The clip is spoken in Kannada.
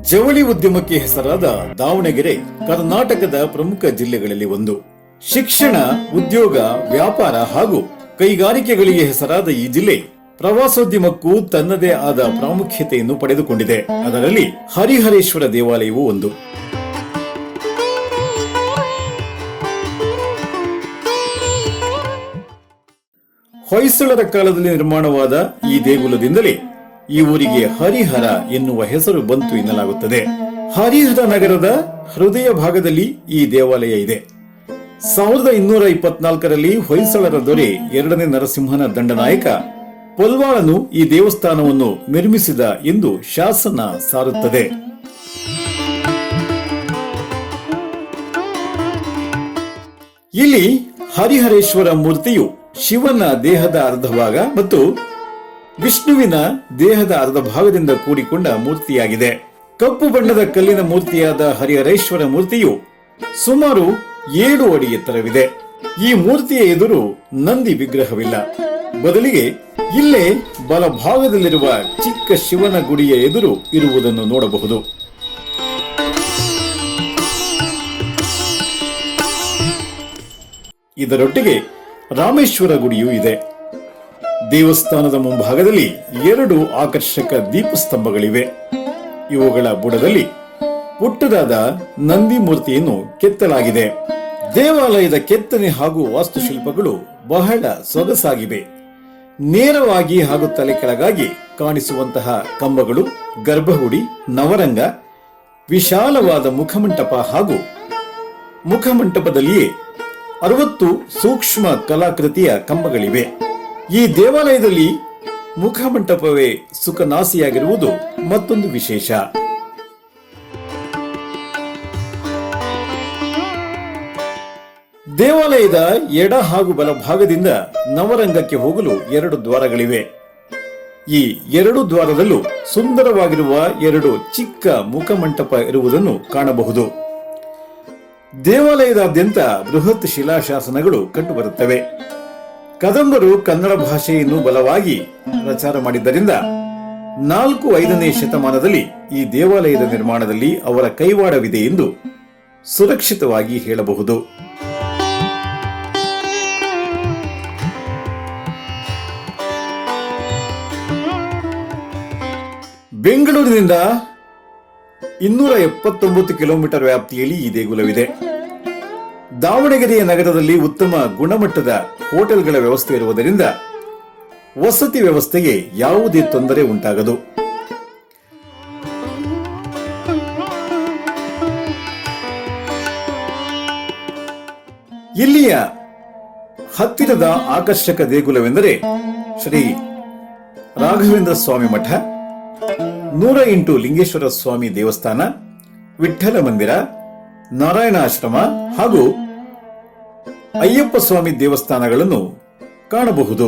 ಜವಳಿ ಉದ್ಯಮಕ್ಕೆ ಹೆಸರಾದ ದಾವಣಗೆರೆ ಕರ್ನಾಟಕದ ಪ್ರಮುಖ ಜಿಲ್ಲೆಗಳಲ್ಲಿ ಒಂದು. ಶಿಕ್ಷಣ, ಉದ್ಯೋಗ, ವ್ಯಾಪಾರ ಹಾಗೂ ಕೈಗಾರಿಕೆಗಳಿಗೆ ಹೆಸರಾದ ಈ ಜಿಲ್ಲೆ ಪ್ರವಾಸೋದ್ಯಮಕ್ಕೂ ತನ್ನದೇ ಆದ ಪ್ರಾಮುಖ್ಯತೆಯನ್ನು ಪಡೆದುಕೊಂಡಿದೆ. ಅದರಲ್ಲಿ ಹರಿಹರೇಶ್ವರ ದೇವಾಲಯವೂ ಒಂದು. ಹೊಯ್ಸಳರ ಕಾಲದಲ್ಲಿ ನಿರ್ಮಾಣವಾದ ಈ ದೇಗುಲದಿಂದಲೇ ಈ ಊರಿಗೆ ಹರಿಹರ ಎನ್ನುವ ಹೆಸರು ಬಂತು ಎನ್ನಲಾಗುತ್ತದೆ. ಹರಿಹರ ನಗರದ ಹೃದಯ ಭಾಗದಲ್ಲಿ ಈ ದೇವಾಲಯ ಇದೆ. 1224ರಲ್ಲಿ ಹೊಯ್ಸಳರ ದೊರೆ 2ನೇ ನರಸಿಂಹನ ದಂಡನಾಯಕ ಪೊಲ್ವಾಳನು ಈ ದೇವಸ್ಥಾನವನ್ನು ನಿರ್ಮಿಸಿದ ಎಂದು ಶಾಸನ ಸಾರುತ್ತದೆ. ಇಲ್ಲಿ ಹರಿಹರೇಶ್ವರ ಮೂರ್ತಿಯು ಶಿವನ ದೇಹದ ಅರ್ಧ ಭಾಗ ಮತ್ತು ವಿಷ್ಣುವಿನ ದೇಹದ ಅರ್ಧ ಭಾಗದಿಂದ ಕೂಡಿಕೊಂಡ ಮೂರ್ತಿಯಾಗಿದೆ. ಕಪ್ಪು ಬಣ್ಣದ ಕಲ್ಲಿನ ಮೂರ್ತಿಯಾದ ಹರಿಹರೇಶ್ವರ ಮೂರ್ತಿಯು ಸುಮಾರು 7 ಅಡಿ ಎತ್ತರವಿದೆ. ಈ ಮೂರ್ತಿಯ ಎದುರು ನಂದಿ ವಿಗ್ರಹವಿಲ್ಲ. ಬದಲಿಗೆ ಇಲ್ಲೇ ಬಲಭಾಗದಲ್ಲಿರುವ ಚಿಕ್ಕ ಶಿವನ ಗುಡಿಯ ಎದುರು ಇರುವುದನ್ನು ನೋಡಬಹುದು. ಇದರೊಟ್ಟಿಗೆ ರಾಮೇಶ್ವರ ಗುಡಿಯೂ ಇದೆ. ದೇವಸ್ಥಾನದ ಮುಂಭಾಗದಲ್ಲಿ 2 ಆಕರ್ಷಕ ದೀಪಸ್ತಂಭಗಳಿವೆ. ಇವುಗಳ ಬುಡದಲ್ಲಿ ಪುಟ್ಟದಾದ ನಂದಿ ಮೂರ್ತಿಯನ್ನು ಕೆತ್ತಲಾಗಿದೆ. ದೇವಾಲಯದ ಕೆತ್ತನೆ ಹಾಗೂ ವಾಸ್ತುಶಿಲ್ಪಗಳು ಬಹಳ ಸೊಗಸಾಗಿವೆ. ನೇರವಾಗಿ ಹಾಗೂ ತಲೆ ಕೆಳಗಾಗಿ ಕಾಣಿಸುವಂತಹ ಕಂಬಗಳು, ಗರ್ಭಗುಡಿ, ನವರಂಗ, ವಿಶಾಲವಾದ ಮುಖಮಂಟಪ ಹಾಗೂ ಮುಖಮಂಟಪದಲ್ಲಿಯೇ 60 ಸೂಕ್ಷ್ಮ ಕಲಾಕೃತಿಯ ಕಂಬಗಳಿವೆ. ಈ ದೇವಾಲಯದಲ್ಲಿ ಮುಖಮಂಟಪವೇ ಸುಖನಾಸಿಯಾಗಿರುವುದು ಮತ್ತೊಂದು ವಿಶೇಷ. ದೇವಾಲಯದ ಎಡ ಹಾಗೂ ಬಲಭಾಗದಿಂದ ನವರಂಗಕ್ಕೆ ಹೋಗಲು 2 ದ್ವಾರಗಳಿವೆ. ಈ 2 ದ್ವಾರದಲ್ಲೂ ಸುಂದರವಾಗಿರುವ 2 ಚಿಕ್ಕ ಮುಖಮಂಟಪ ಇರುವುದನ್ನು ಕಾಣಬಹುದು. ದೇವಾಲಯದಾದ್ಯಂತ ಬೃಹತ್ ಶಿಲಾಶಾಸನಗಳು ಕಂಡುಬರುತ್ತವೆ. ಕದಂಬರು ಕನ್ನಡ ಭಾಷೆಯನ್ನು ಬಲವಾಗಿ ಪ್ರಚಾರ ಮಾಡಿದ್ದರಿಂದ 4-5ನೇ ಶತಮಾನದಲ್ಲಿ ಈ ದೇವಾಲಯದ ನಿರ್ಮಾಣದಲ್ಲಿ ಅವರ ಕೈವಾಡವಿದೆ ಎಂದು ಸುರಕ್ಷಿತವಾಗಿ ಹೇಳಬಹುದು. ಬೆಂಗಳೂರಿನಿಂದ 279 ಕಿಲೋಮೀಟರ್ ವ್ಯಾಪ್ತಿಯಲ್ಲಿ ಈ ದೇಗುಲವಿದೆ. ದಾವಣಗೆರೆಯ ನಗರದಲ್ಲಿ ಉತ್ತಮ ಗುಣಮಟ್ಟದ ಹೋಟೆಲ್ಗಳ ವ್ಯವಸ್ಥೆ ಇರುವುದರಿಂದ ವಸತಿ ವ್ಯವಸ್ಥೆಗೆ ಯಾವುದೇ ತೊಂದರೆ ಉಂಟಾಗದು. ಇಲ್ಲಿಯ ಹತ್ತಿರದ ಆಕರ್ಷಕ ದೇಗುಲವೆಂದರೆ ಶ್ರೀ ರಾಘವೇಂದ್ರ ಸ್ವಾಮಿ ಮಠ, 108 ಲಿಂಗೇಶ್ವರ ಸ್ವಾಮಿ ದೇವಸ್ಥಾನ, ವಿಠ್ಠಲ ಮಂದಿರ, ನಾರಾಯಣಾಶ್ರಮ ಹಾಗೂ ಅಯ್ಯಪ್ಪ ಸ್ವಾಮಿ ದೇವಸ್ಥಾನಗಳನ್ನು ಕಾಣಬಹುದು.